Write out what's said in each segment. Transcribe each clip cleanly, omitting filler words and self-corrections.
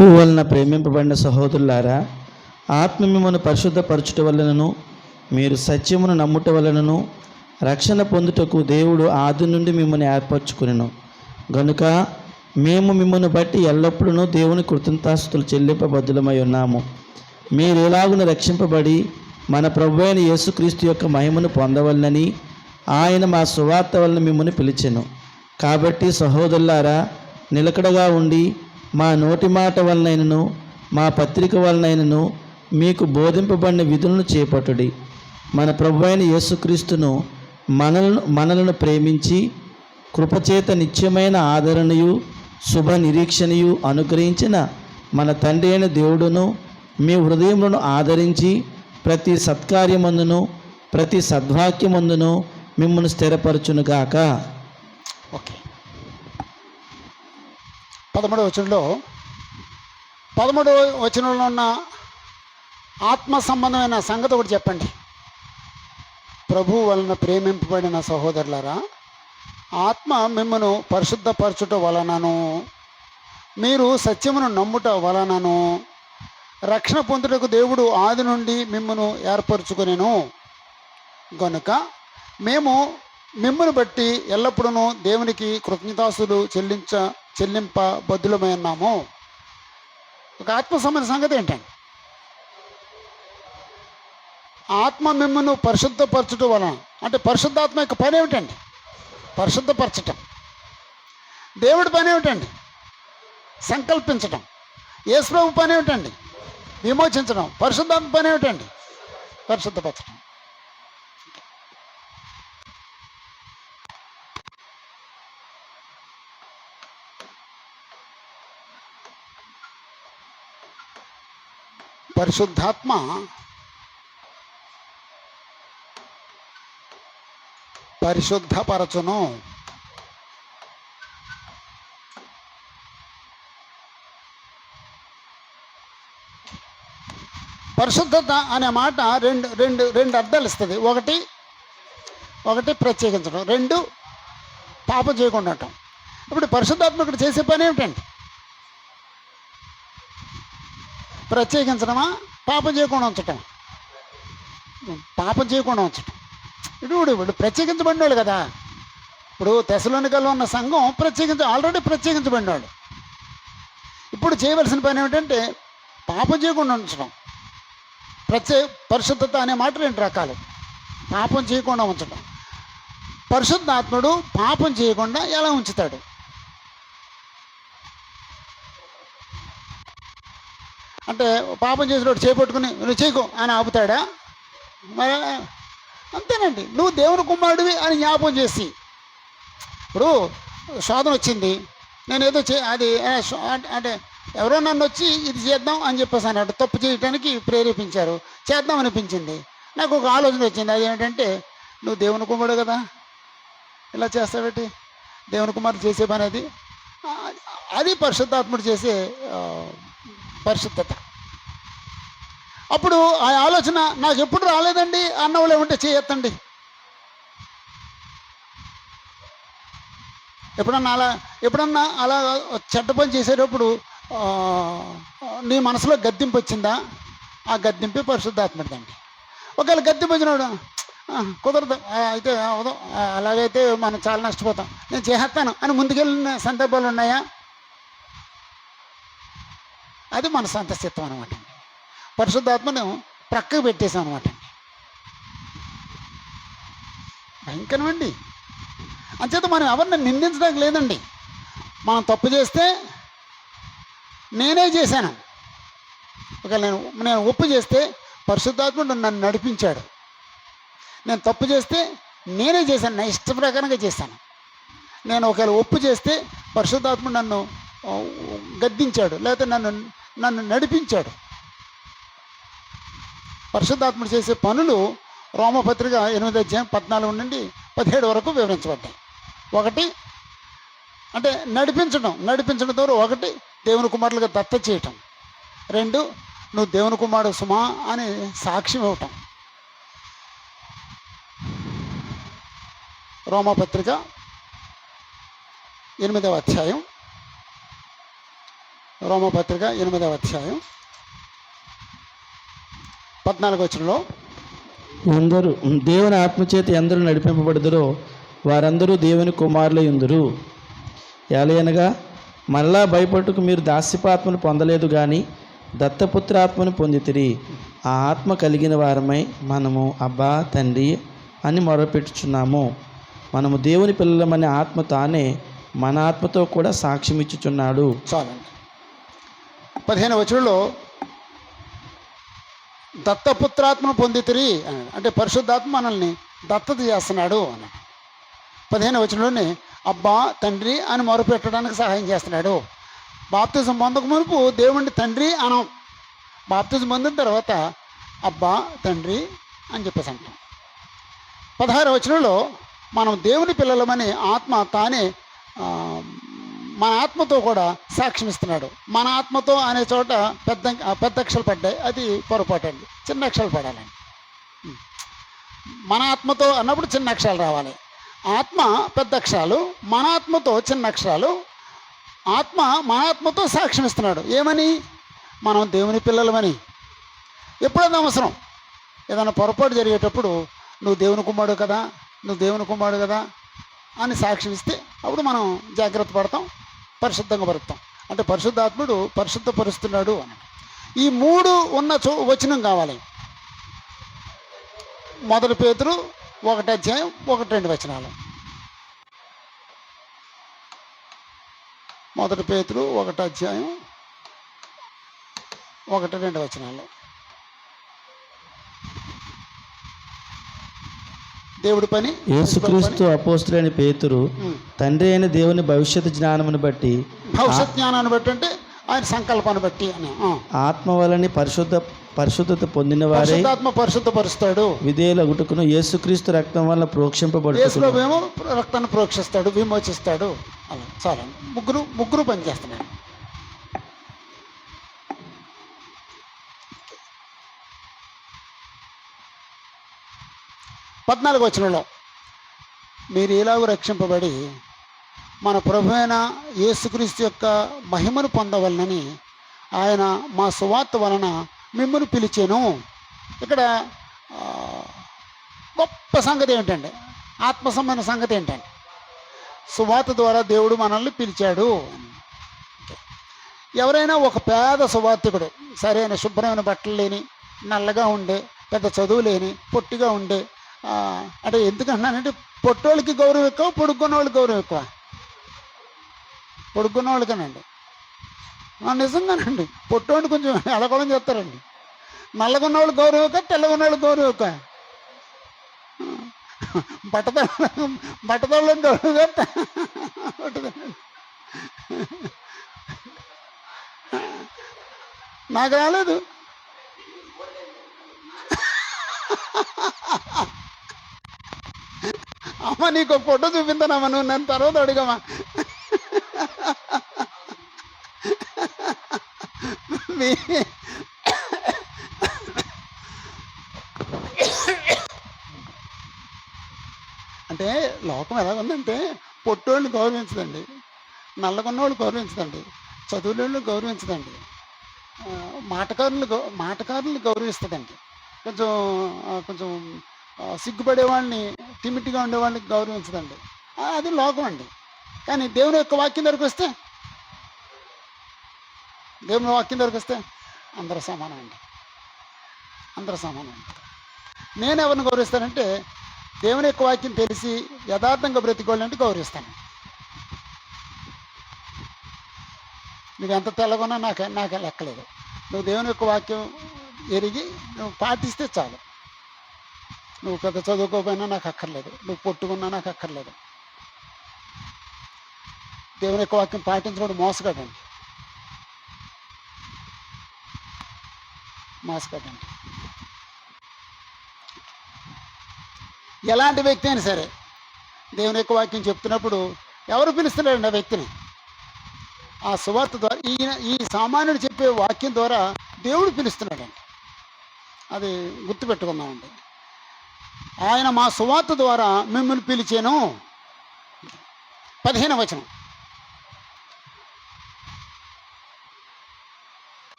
ప్రభువు వలన ప్రేమింపబడిన సహోదరులారా, ఆత్మ మిమ్మల్ని పరిశుద్ధపరచుట వలనను మీరు సత్యమును నమ్ముట వలనను రక్షణ పొందుటకు దేవుడు ఆది నుండి మిమ్మల్ని ఏర్పరచుకునెను. గనుక మేము మిమ్మల్ని బట్టి ఎల్లప్పుడూ దేవుని కృతజ్ఞతాస్తుతులు చెల్లింపబద్ధులమై ఉన్నాము. మీరు ఎలాగున రక్షింపబడి మన ప్రభువైన యేసుక్రీస్తు యొక్క మహిమను పొందవలనని ఆయన మా సువార్త వలన మిమ్మల్ని పిలిచెను. కాబట్టి సహోదరులారా, నిలకడగా ఉండి మా నోటి మాట వలనైనను మా పత్రిక వలనైనను మీకు బోధింపబడిన విధులను చేపట్టుడి. మన ప్రభువైన యేసుక్రీస్తును మనలను ప్రేమించి కృపచేత నిత్యమైన ఆదరణయు శుభ నిరీక్షణయు అనుగ్రహించిన మన తండ్రి అయిన దేవుడును మీ హృదయములను ఆదరించి ప్రతి సత్కార్యమందును ప్రతి సద్వాక్యమందును మిమ్మల్ని స్థిరపరచునుగాక. ఓకే, 13వ వచనంలో ఉన్న ఆత్మ సంబంధమైన సంగతి ఒకటి చెప్పండి. ప్రభువు వలన ప్రేమింపబడిన సహోదరులారా, ఆత్మ మిమ్మను పరిశుద్ధపరచుట వలనను మీరు సత్యమును నమ్ముట వలనను రక్షణ పొందుటకు దేవుడు ఆది నుండి మిమ్మను ఏర్పరచుకొనెను. గనుక మేము మిమ్మల్ని బట్టి ఎల్లప్పుడూ దేవునికి కృతజ్ఞతాస్తులు చెల్లింప బద్ధులమై ఉన్నాము. ఒక ఆత్మ సంబంధ సంగతి ఏంటండి? ఆత్మ మిమ్మల్ని పరిశుద్ధపరచడం వలన అంటే పరిశుద్ధాత్మ యొక్క పని ఏమిటండి? పరిశుద్ధపరచటం. దేవుడి పని ఏమిటండి? సంకల్పించటం. యేసుప్రభు పని ఏమిటండి? విమోచించడం. పరిశుద్ధాత్మ పని ఏమిటండి? పరిశుద్ధపరచడం. పరిశుద్ధాత్మ పరిశుద్ధపరచును. పరిశుద్ధత అనే మాట రెండు అర్థాలు ఇస్తుంది. ఒకటి ప్రత్యేకించడం, రెండు పాపం చేయకుండా ఉండటం. ఇప్పుడు పరిశుద్ధాత్మ ఇక్కడ చేసే పని ఏమిటండి? ప్రత్యేకించడమా, పాపం చేయకుండా ఉంచటం? పాపం చేయకుండా ఉంచటం. ఇప్పుడు ప్రత్యేకించబడిన వాళ్ళు కదా. ఇప్పుడు తెసలోనికలో ఉన్న సంఘం ఆల్రెడీ ప్రత్యేకించబడిన వాళ్ళు. ఇప్పుడు చేయవలసిన పని ఏమిటంటే పాపం చేయకుండా ఉంచడం. పరిశుద్ధత అనే మాట రెండు రకాలు. పాపం చేయకుండా ఉంచడం. పరిశుద్ధాత్ముడు పాపం చేయకుండా ఎలా ఉంచుతాడు? అంటే పాపం చేసినప్పుడు చేపట్టుకుని నువ్వు చేయకు అని ఆపుతాడా? మరి అంతేనండి. నువ్వు దేవుని కుమారుడివి అని జ్ఞాపకం చేసి, ఇప్పుడు శోధన వచ్చింది, నేను ఏదో అది అంటే ఎవరో నన్ను వచ్చి ఇది చేద్దాం అని చెప్పేసి అన్నాడు. తప్పు చేయడానికి ప్రేరేపించారు, చేద్దాం అనిపించింది. నాకు ఒక ఆలోచన వచ్చింది. అదేమిటంటే, నువ్వు దేవుని కుమారుడు కదా, ఇలా చేస్తావేటి? దేవుని కుమారుడు చేసే పని అది పరిశుద్ధాత్ముడు చేసే పరిశుద్ధత. అప్పుడు ఆ ఆలోచన నాకు ఎప్పుడు రాలేదండి అన్నవాళ్ళు ఏమంటే చేయొద్దండి. ఎప్పుడన్నా అలా చెడ్డ పని చేసేటప్పుడు నీ మనసులో గద్దింపు వచ్చిందా? ఆ గద్దింపే పరిశుద్ధాత్ముడిదండి. ఒకవేళ గద్దింపు వచ్చినాడు కుదరదు, అయితే అలాగైతే మనం చాలా నష్టపోతాం, నేను చేస్తాను అని ముందుకెళ్ళిన సందర్భాలు ఉన్నాయా? అది మన సొంత చిత్తం అనమాట. పరిశుద్ధాత్మను ప్రక్కకు పెట్టేసాం అనమాట. భయంకరమండి. అంచేత మనం ఎవరిని నిందించడానికి లేదండి. మనం తప్పు చేస్తే నేనే చేశాను, ఒకవేళ నేను ఒప్పు చేస్తే పరిశుద్ధాత్ముడు నన్ను నడిపించాడు. నేను తప్పు చేస్తే నేనే చేశాను, నా ఇష్ట ప్రకారంగా చేశాను. నేను ఒకవేళ ఒప్పు చేస్తే పరిశుద్ధాత్ముడు నన్ను గద్దించాడు, లేకపోతే నన్ను నడిపించాడు. పరిశుద్ధాత్ముడు చేసే పనులు రోమపత్రిక 8:14 నుండి 17 వరకు వివరించబడ్డాయి. ఒకటి అంటే నడిపించడం ద్వారా ఒకటి దేవుని కుమారులుగా దత్త చేయటం, రెండు నువ్వు దేవుని కుమారుడు సుమా అని సాక్ష్యం ఇవ్వటం. రోమపత్రిక 8వ అధ్యాయం రోమపత్రిక 8వ అధ్యాయం 14వ వచనంలో, ఎందరు దేవుని ఆత్మచేత ఎందరూ నడిపింపబడుదురో వారందరూ దేవుని కుమారులై ఉందురు. ఎలయనగా మరలా భయపట్టుకు మీరు దాస్యపాత్మను పొందలేదు కానీ దత్తపుత్రాత్మను పొందితిరి. ఆ ఆత్మ కలిగిన వారమై మనము అబ్బా తండ్రి అని మొరపెట్టుచున్నాము. మనము దేవుని పిల్లలమనే ఆత్మ తానే మన ఆత్మతో కూడా సాక్ష్యం ఇచ్చుచున్నాడు. చాలండి. 15వ వచనంలో దత్తపుత్రాత్మను పొందితిరి అన్నాడు. అంటే పరిశుద్ధాత్మ మనల్ని దత్తత చేస్తున్నాడు అన్నాడు. 15వ వచనంలోనే అబ్బా తండ్రి అని మొరపెట్టడానికి సహాయం చేస్తున్నాడు. బాప్తిజం పొందక మునుపు దేవుడిని తండ్రి అనం. బాప్తిజం పొందిన తర్వాత అబ్బా తండ్రి అని చెప్పేసి అంటాం. 16వ వచనంలో మనం దేవుని పిల్లలమని ఆత్మ తానే మన ఆత్మతో కూడా సాక్ష్యం ఇస్తున్నాడు. మన ఆత్మతో అనే చోట పెద్ద అక్షరాలు పడ్డాయి, అది పొరపాటు అండి. చిన్న అక్షరాలు పడాలండి. మన ఆత్మతో అన్నప్పుడు చిన్న అక్షరాలు రావాలి. ఆత్మ పెద్ద అక్షరాలు, మన ఆత్మతో చిన్న అక్షరాలు. ఆత్మ మన ఆత్మతో సాక్ష్యం ఇస్తున్నాడు. ఏమని? మనం దేవుని పిల్లలమని. ఎప్పుడైనా అవసరం ఏదైనా పొరపాటు జరిగేటప్పుడు నువ్వు దేవుని కుమారుడు కదా, నువ్వు దేవుని కుమారుడు కదా అని సాక్ష్యం ఇస్తే అప్పుడు మనం జాగ్రత్త పడతాం, పరిశుద్ధంగా పరుస్తాం. అంటే పరిశుద్ధాత్ముడు పరిశుద్ధపరుస్తున్నాడు అని. ఈ 3 ఉన్న వచనం కావాలి. 1 పేతురు 1వ అధ్యాయం 1-2 వచనాలు. 1 పేతురు 1వ అధ్యాయం 1-2 వచనాలు. దేవుడి పని. యేసుక్రీస్తు అపోస్తులైన పేతురు తండ్రి అయిన దేవుని భవిష్యత్ జ్ఞానమును బట్టి, భవిష్యత్ జ్ఞానాన్ని బట్టి అంటే ఆయన సంకల్పాన్ని బట్టి అని, ఆత్మ వలని పరిశుద్ధత పొందిన వారే పరిశుద్ధాత్మ పరిశుద్ధపరుస్తాడు. విధేయులగుటకును యేసుక్రీస్తు రక్తం వల్ల ప్రోక్షింపబడు. యేసులోమేమో రక్తాన్ని ప్రోక్షిస్తాడు, విమోచిస్తాడు. అలా చాలా ముగ్గురు పనిచేస్తున్నారు. పద్నాలుగు వచనంలో మీరు ఎలాగో రక్షింపబడి మన ప్రభువైన యేసుక్రీస్తు యొక్క మహిమను పొందవలనని ఆయన మా సువార్త వలన మిమ్మల్ని పిలిచాను. ఇక్కడ గొప్ప సంగతి ఏంటండి? ఆత్మ సంబంధ సంగతి ఏంటండి? సువార్త ద్వారా దేవుడు మనల్ని పిలిచాడు. ఎవరైనా ఒక పేద సువార్తికుడు, సరైన శుభ్రమైన బట్టలు లేని, నల్లగా ఉండే, పెద్ద చదువు లేని, పొట్టిగా ఉండే, అంటే ఎందుకంటున్నానంటే పొట్టోళ్ళకి గౌరవం ఎక్కువ, పొడుక్కున్న వాళ్ళకి గౌరవం ఎక్కువ. పొడుక్కున్న వాళ్ళకేనండి. నిజంగానండి. పొట్టోడిని కొంచెం ఎలగొడం చేస్తారండి. నల్లగున్న వాళ్ళు గౌరవం ఎక్కువ, తెల్లగున్న వాళ్ళు గౌరవం ఎక్కువ. బట్టతోళ్ళకి గౌరవం నాకు రాలేదు. అమ్మ నీకు ఒక ఫోటో చూపిస్తానమ్మా, నువ్వు నన్ను తర్వాత అడిగమ్మా. అంటే లోకం ఎలాగుందంటే పొట్టోళ్ళని గౌరవించదండి, నల్లగొన్నోళ్ళు గౌరవించదండి, చదువులోళ్ళు గౌరవించదండి, మాటకారులను గౌరవిస్తుందండి. కొంచెం సిగ్గుపడేవాడిని, తిమిటిగా ఉండేవాడిని గౌరవించదండి. అది లోకం అండి. కానీ దేవుని యొక్క వాక్యం దగ్గరకు వస్తే, దేవుని వాక్యం దగ్గరకు వస్తే అందరూ సమానం అండి. అందరూ సమానం అండి. నేను ఎవరిని గౌరవిస్తానంటే దేవుని యొక్క వాక్యం తెలిసి యథార్థంగా బ్రతికోవాలంటే గౌరవిస్తాను. నువ్వు ఎంత తెల్లగొన్నా నాకు లెక్కలేదు. నువ్వు దేవుని యొక్క వాక్యం ఎరిగి నువ్వు పాటిస్తే చాలు. నువ్వు పెద్ద చదువుకోపోయినా నాకు అక్కర్లేదు, నువ్వు పొట్టుకున్నా నాకు అక్కర్లేదు. దేవుని యొక్క వాక్యం పాటించడం మోసగాడండి. ఎలాంటి వ్యక్తి అయినా సరే దేవుని యొక్క వాక్యం చెప్తున్నప్పుడు ఎవరు పిలుస్తున్నారండి ఆ వ్యక్తిని? ఆ సువార్త ద్వారా, ఈ సామాన్యుడు చెప్పే వాక్యం ద్వారా దేవుడు పిలుస్తున్నాడండి. అది గుర్తుపెట్టుకుందామండి. ఆయన మా సువార్త ద్వారా మిమ్మల్ని పిలిచాను. 15వ వచనం.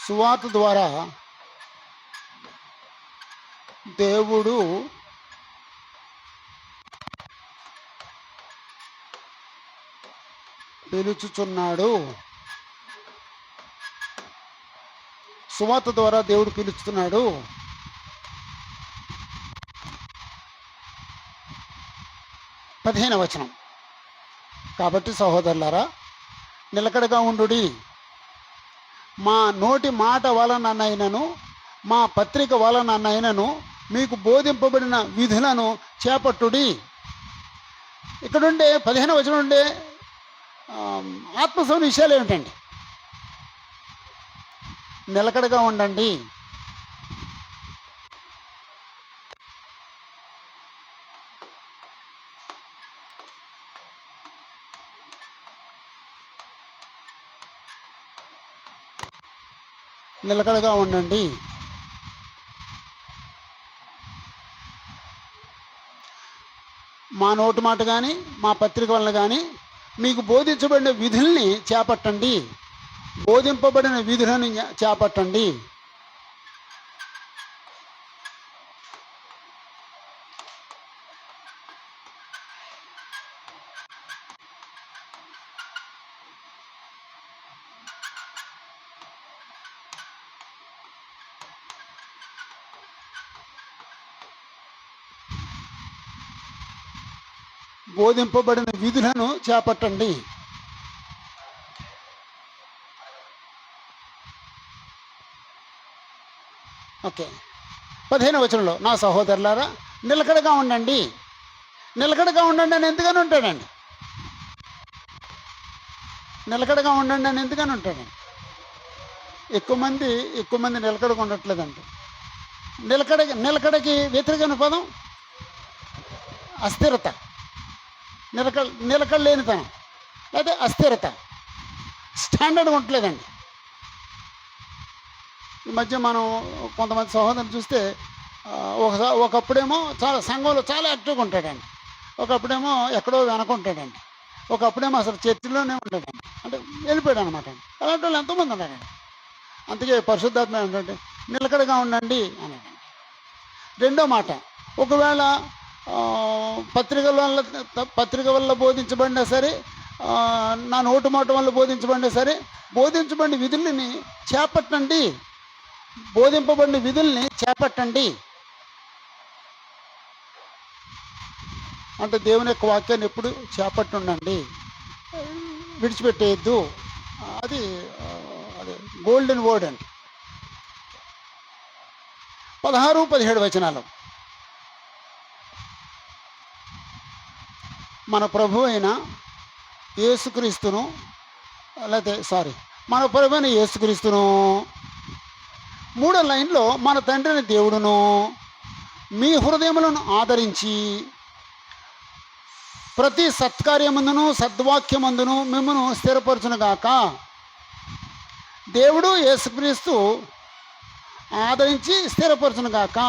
సువార్త ద్వారా దేవుడు పిలుచుచున్నాడు. సువార్త ద్వారా దేవుడు పిలుచుతున్నాడు. 15వ వచనం. కాబట్టి సహోదరులారా, నిలకడగా ఉండుడి. మా నోటి మాట వలననైనను మా పత్రిక వలననైనను మీకు బోధింపబడిన విధులను చేపట్టుడి. ఇక్కడుండే 15వ వచనం ఉండే ఆత్మసౌన విషయాలు ఏమిటండి? నిలకడగా ఉండండి. నిలకడగా ఉండండి. మా నోటి మాట కానీ మా పత్రిక వలన కానీ మీకు బోధించబడిన విధుల్ని చేపట్టండి. బోధింపబడిన విధులను చేపట్టండి. బోధింపబడిన విధులను చేపట్టండి. ఓకే. 15వ వచనంలో నా సహోదరులారా నిలకడగా ఉండండి. నిలకడగా ఉండండి అని ఎందుకని ఉంటాడండి? నిలకడగా ఉండండి అని ఎందుకని ఉంటాడండి? ఎక్కువ మంది నిలకడగా ఉండట్లేదండి. నిలకడకి వ్యతిరేకమైన పదం అస్థిరత. నిలకడ లేనితనం లేదా అస్థిరత, స్టాండర్డ్గా ఉండట్లేదండి. ఈ మధ్య మనం కొంతమంది సహోదరులు చూస్తే ఒకప్పుడేమో చాలా సంఘంలో చాలా యాక్టివ్గా ఉంటాడండి, ఒకప్పుడేమో ఎక్కడో వెనకుంటాడండి, ఒకప్పుడేమో అసలు చర్చిలోనే ఉంటాడండి, అంటే వెళ్ళిపోయాడు అనమాట అండి. అలాంటి వాళ్ళు ఎంతోమంది ఉన్నారండి. అందుకే పరిశుద్ధాత్మ ఏంటంటే నిలకడగా ఉండండి అన్నాడండి. రెండో మాట, ఒకవేళ పత్రిక వల్ల బోధించబడినా సరే, నా నోటు మాట వల్ల బోధించబడినా సరే, బోధించబడిన విధుల్ని చేపట్టండి. బోధింపబడిన విధుల్ని చేపట్టండి అంటే దేవుని యొక్క వాక్యాన్ని ఎప్పుడు చేపట్టుండండి, విడిచిపెట్టేయద్దు. అది గోల్డెన్ వర్డ్ అండి. 16, 17 వచనాలు. మన ప్రభు అయిన యేసుక్రీస్తును మన ప్రభు అయిన యేసుక్రీస్తును, 3వ లైన్లో మన తండ్రిని దేవుడును మీ హృదయములను ఆదరించి ప్రతి సత్కార్యమందును సద్వాక్యమందును మిమ్మను స్థిరపరచునుగాక. దేవుడు యేసుక్రీస్తు ఆదరించి స్థిరపరచునుగాక.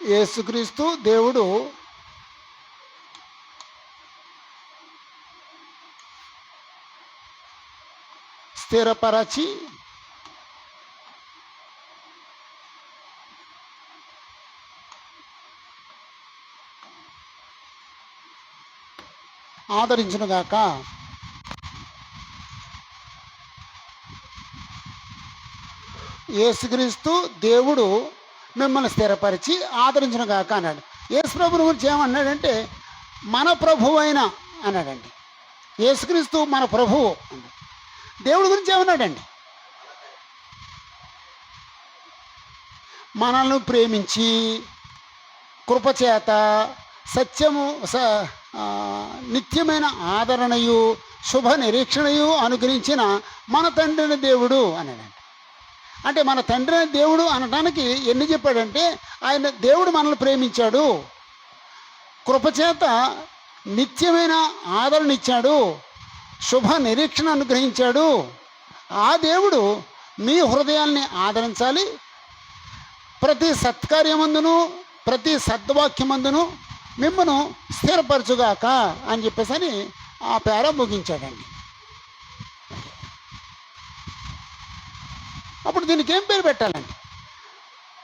యేసుక్రీస్తు దేవుడు స్థిరపరచి ఆదరించునుగాక. యేసుక్రీస్తు దేవుడు మిమ్మల్ని స్థిరపరిచి ఆదరించునుగాక అన్నాడు. యేసు ప్రభుని గురించి ఏమన్నాడంటే మన ప్రభువు అయిన అన్నాడండి. యేసుక్రీస్తు మన ప్రభువు అన్నాడు. దేవుడి గురించి ఏమన్నాడండి? మనల్ని ప్రేమించి కృపచేత సత్యము నిత్యమైన ఆదరణయు శుభ నిరీక్షణయు అనుగ్రహించిన మన తండ్రిని దేవుడు అన్నాడండి. అంటే మన తండ్రిని దేవుడు అనడానికి ఎన్ని చెప్పాడంటే, ఆయన దేవుడు మనల్ని ప్రేమించాడు, కృపచేత నిత్యమైన ఆదరణ ఇచ్చాడు, శుభ నిరీక్షణ అనుగ్రహించాడు. ఆ దేవుడు మీ హృదయాల్ని ఆదరించాలి, ప్రతి సత్కార్యమందును ప్రతి సద్వాక్యమందును మిమ్మను స్థిరపరచుగాక అని చెప్పేసి ఆ పేర ముగించాడండి. అప్పుడు దీనికి ఏం పేరు పెట్టాలండి?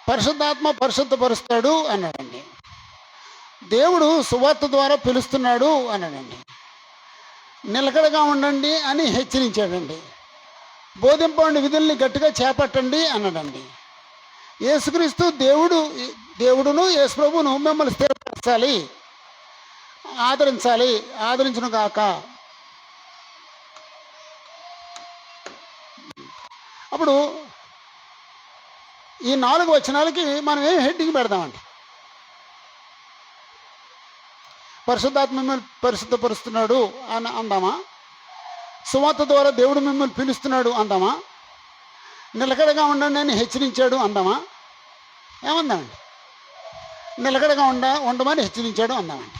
పరిశుద్ధాత్మ పరిశుద్ధపరుస్తాడు అన్నాడండి. దేవుడు సువార్త ద్వారా పిలుస్తున్నాడు అన్నాడండి. నిలకడగా ఉండండి అని హెచ్చరించాడండి. బోధింపండి విధుల్ని గట్టిగా చేపట్టండి అన్నాడండి. యేసుక్రీస్తు దేవుడును యేసు ప్రభువును మిమ్మల్ని స్థిరపరచాలి, ఆదరించును గాక. అప్పుడు ఈ 4 వచనాలకి మనం ఏం హెడ్డింగ్ పెడదామండి? పరిశుద్ధాత్మ మిమ్మల్ని పరిశుద్ధపరుస్తున్నాడు అని అందామా? సువార్త ద్వారా దేవుడు మిమ్మల్ని పిలుస్తున్నాడు అందామా? నిలకడగా ఉండండి అని హెచ్చరించాడు అందామా? ఏమందామండి? నిలకడగా ఉండమని హెచ్చరించాడు అందామండి.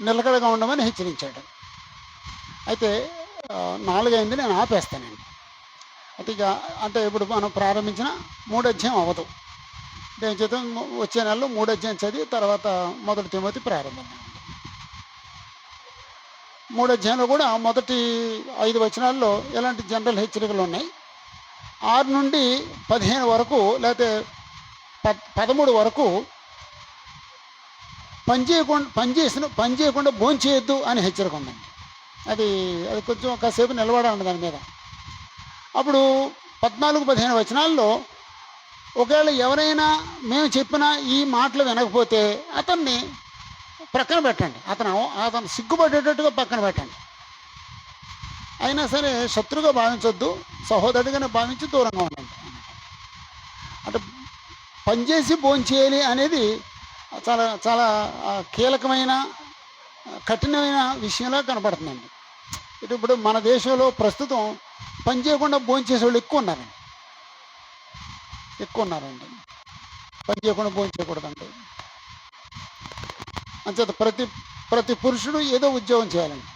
నిలకడగా ఉండమని హెచ్చరించాడు. అయితే 4 అయింది, నేను ఆపేస్తానండి. అయితే అంటే ఇప్పుడు మనం ప్రారంభించిన 3 అధ్యాయం అవ్వదు. నేను చేత వచ్చే నెలలో 3 అధ్యాయం చదివి తర్వాత 1 తిమోతి ప్రారంభిద్దాం. 3 అధ్యాయంలో కూడా మొదటి 5 వచనాల్లో ఎలాంటి జనరల్ హెచ్చరికలు ఉన్నాయి. 6 నుండి 15 వరకు లేకపోతే 13 వరకు పని చేయకుండా భోంచేయొద్దు అని హెచ్చరిక ఉందండి. అది కొంచెం కాసేపు నిలబడాలండి దాని మీద. అప్పుడు 14-15 వచనాల్లో ఒకవేళ ఎవరైనా మేము చెప్పిన ఈ మాటలు వినకపోతే అతన్ని ప్రక్కన పెట్టండి, అతను సిగ్గుపడేటట్టుగా పక్కన పెట్టండి. అయినా సరే శత్రుగా భావించొద్దు, సహోదరుడిగానే భావించి దూరంగా ఉండండి. అంటే పనిచేసి భోంచేయాలి అనేది చాలా చాలా కీలకమైన కఠినమైన విషయంలో కనపడుతుందండి. ఇప్పుడు మన దేశంలో ప్రస్తుతం పని చేయకుండా భోంచేసే వాళ్ళు ఎక్కువ ఉన్నారండి. పని చేయకుండా భోంచేయకూడదండి. అంచేత ప్రతి పురుషుడు ఏదో ఉద్యోగం చేయాలండి.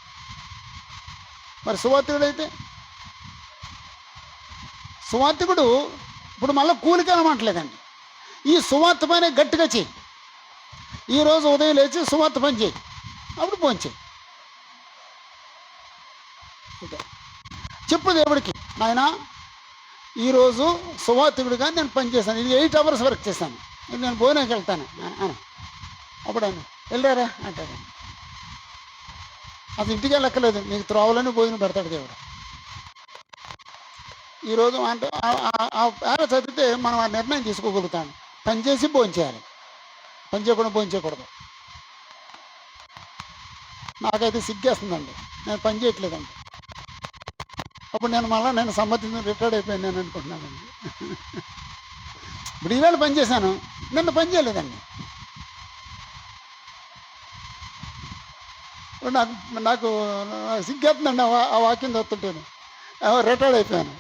మరి సువార్తికుడు ఇప్పుడు మళ్ళీ కూలికి అనమాట్లేదండి. ఈ సువార్త పైన గట్టిగా చేయి. ఈరోజు ఉదయం లేచి సువార్త పని చేయి, అప్పుడు భోంచేయి. చెప్పు దేవుడికి, నాయనా ఈరోజు సువార్తికుడిగా నేను పని చేశాను, ఇది 8 hours వర్క్ చేశాను, ఇది నేను భోజనానికి వెళ్తాను అని. అప్పుడు ఆయన వెళ్ళారా అంటాడు. అది ఇంటికి వెళ్ళక్కర్లేదు, నీకు త్రోవలని భోజనం పెడతాడు దేవుడు. ఈరోజు అంటే ఆ పేర చదివితే మనం ఆ నిర్ణయం తీసుకోగలుగుతాం. పని చేసి భోంచేయాలి, పని చేయకుండా భోంచేయకూడదు. నాకైతే సిగ్గేస్తుందండి, నేను పని చేయట్లేదండి. అప్పుడు నేను సమ్మతిని రిటైర్డ్ అయిపోయాను నేను అనుకుంటున్నానండి. ఇప్పుడు ఈవేళ పని చేశాను, నిన్న పని చేయలేదండి. నాకు సిగ్గేస్తుందండి ఆ వాక్యం చదువుతుంటాను. రిటైర్డ్ అయిపోయాను.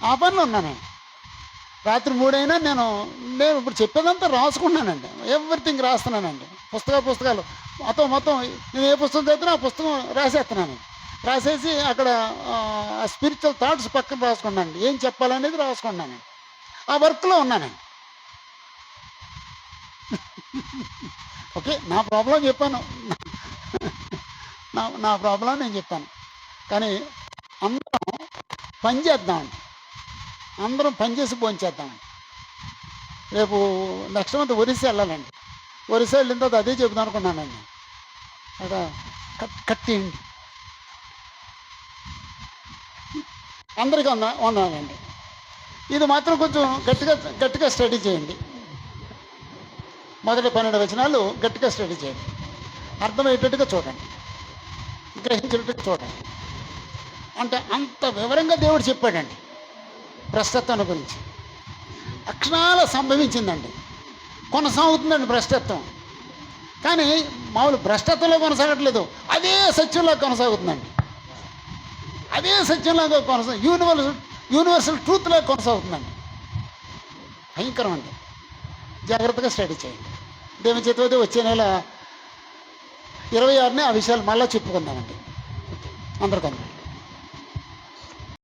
ఆ పనిలో ఉన్నానండి. రాత్రి 3 అయినా నేను ఇప్పుడు చెప్పేదంతా రాసుకున్నానండి. ఎవ్రీథింగ్ రాస్తున్నానండి. పుస్తకాలు మొత్తం నేను ఏ పుస్తకం చదివినా ఆ పుస్తకం రాసేస్తున్నాను. రాసేసి అక్కడ స్పిరిచువల్ థాట్స్ పక్కన రాసుకున్నానండి. ఏం చెప్పాలనేది రాసుకున్నానండి. ఆ వర్క్లో ఉన్నానండి. ఓకే, నా ప్రాబ్లం చెప్పాను, నా ప్రాబ్లం నేను చెప్పాను. కానీ అందరం పని చేద్దామండి, అందరం పనిచేసి భోంచేద్దామండి. రేపు నెక్స్ట్ మంత్ ఒరిస్సా వెళ్ళాలండి. ఒరిస్సా వెళ్ళిన తర్వాత అదే చెబుదాం అనుకున్నానండి. అక్కడ కట్టేయండి, అందరికీ వందానండి. ఇది మాత్రం కొంచెం గట్టిగా స్టడీ చేయండి. మొదటి 12 వచనాలు గట్టిగా స్టడీ చేయండి, అర్థమయ్యేటట్టుగా చూడండి, గ్రహించేటట్టుగా చూడండి. అంటే అంత వివరంగా దేవుడు చెప్పాడండి. భ్రష్టత్వం గురించి అక్షరాల సంభవించిందండి, కొనసాగుతుందండి భ్రష్టత్వం. కానీ మామూలు భ్రష్టత్వంలో కొనసాగట్లేదు, అదే సత్యంలో కొనసాగుతుందండి. అదే సత్యంలాగా యూనివర్సల్ ట్రూత్లా కొనసాగుతుందండి. భయంకరం అండి. జాగ్రత్తగా స్టడీ చేయండి. దేవుని చేతితో వచ్చే నెల 26ని ఆ విషయాలు మళ్ళీ చెప్పుకుందామండి. అందరికీ